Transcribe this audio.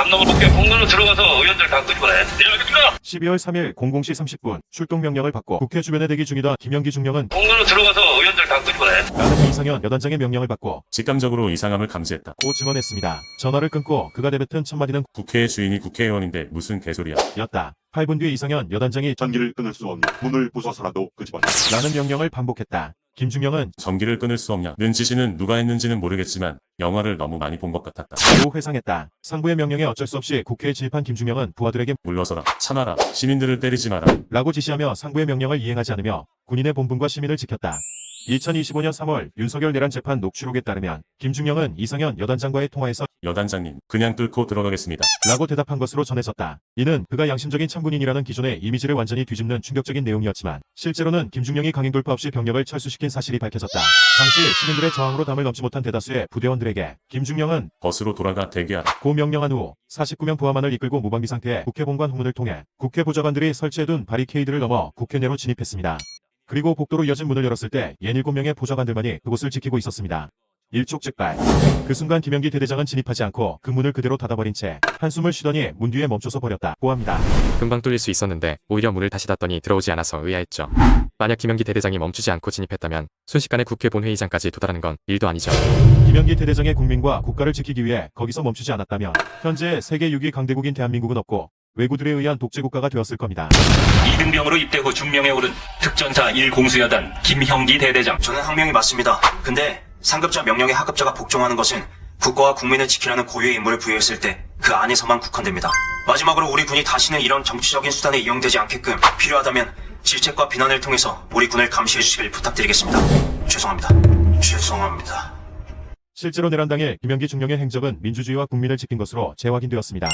담당을 국회 본관으로 들어가서 의원들 다 끄집어내. 네, 알겠습니다. 12월 3일 00시 30분 출동 명령을 받고 국회 주변에 대기 중이던 김영기 중령은 본관으로 들어가서 의원들 다 끄집어내. 라는 이상현 여단장의 명령을 받고 직감적으로 이상함을 감지했다. 고 증언했습니다. 전화를 끊고 그가 내뱉은 첫마디는 국회의 주인이 국회의원인데 무슨 개소리야. 였다. 8분 뒤 이상현 여단장이 전기를 끊을 수 없는 문을 부숴서라도 끄집어내. 라는 명령을 반복했다. 김중령은 전기를 끊을 수 없냐는 지시는 누가 했는지는 모르겠지만 영화를 너무 많이 본 것 같았다. 고 회상했다. 상부의 명령에 어쩔 수 없이 국회에 진입한 김중령은 부하들에게 물러서라. 참아라. 시민들을 때리지 마라. 라고 지시하며 상부의 명령을 이행하지 않으며 군인의 본분과 시민을 지켰다. 2025년 3월 윤석열 내란 재판 녹취록에 따르면 김중령은 이상현 여단장과의 통화에서 여단장님, 그냥 뚫고 들어가겠습니다. 라고 대답한 것으로 전해졌다. 이는 그가 양심적인 참군인이라는 기존의 이미지를 완전히 뒤집는 충격적인 내용이었지만 실제로는 김중령이 강행 돌파 없이 병력을 철수시킨 사실이 밝혀졌다. 당시 시민들의 저항으로 담을 넘지 못한 대다수의 부대원들에게 김중령은 버스로 돌아가 대기하라. 고 명령한 후 49명 부하만을 이끌고 무방비 상태의 국회 본관 후문을 통해 국회 보좌관들이 설치해둔 바리케이드를 넘어 국회 내로 진입했습니다. 그리고 복도로 이어진 문을 열었을 때 67명의 보좌관들만이 그곳을 지키고 있었습니다. 일촉즉발. 그 순간 김영기 대대장은 진입하지 않고 그 문을 그대로 닫아버린 채 한숨을 쉬더니 문 뒤에 멈춰서 버렸다고 합니다. 금방 뚫릴 수 있었는데 오히려 문을 다시 닫더니 들어오지 않아서 의아했죠. 만약 김영기 대대장이 멈추지 않고 진입했다면 순식간에 국회 본회의장까지 도달하는 건 일도 아니죠. 김영기 대대장의 국민과 국가를 지키기 위해 거기서 멈추지 않았다면 현재 세계 6위 강대국인 대한민국은 없고 외구들에 의한 독재국가가 되었을 겁니다. 이등병으로 입대 후 중령에 오른 특전사 1공수여단 김형기 대대장. 저는 항명이 맞습니다. 근데 상급자 명령에 하급자가 복종하는 것은 국가와 국민을 지키라는 고유의 임무를 부여했을 때 그 안에서만 국한됩니다. 마지막으로 우리 군이 다시는 이런 정치적인 수단에 이용되지 않게끔 필요하다면 질책과 비난을 통해서 우리 군을 감시해 주시길 부탁드리겠습니다. 죄송합니다. 실제로 내란 당일 김영기 중령의 행적은 민주주의와 국민을 지킨 것으로 재확인되었습니다.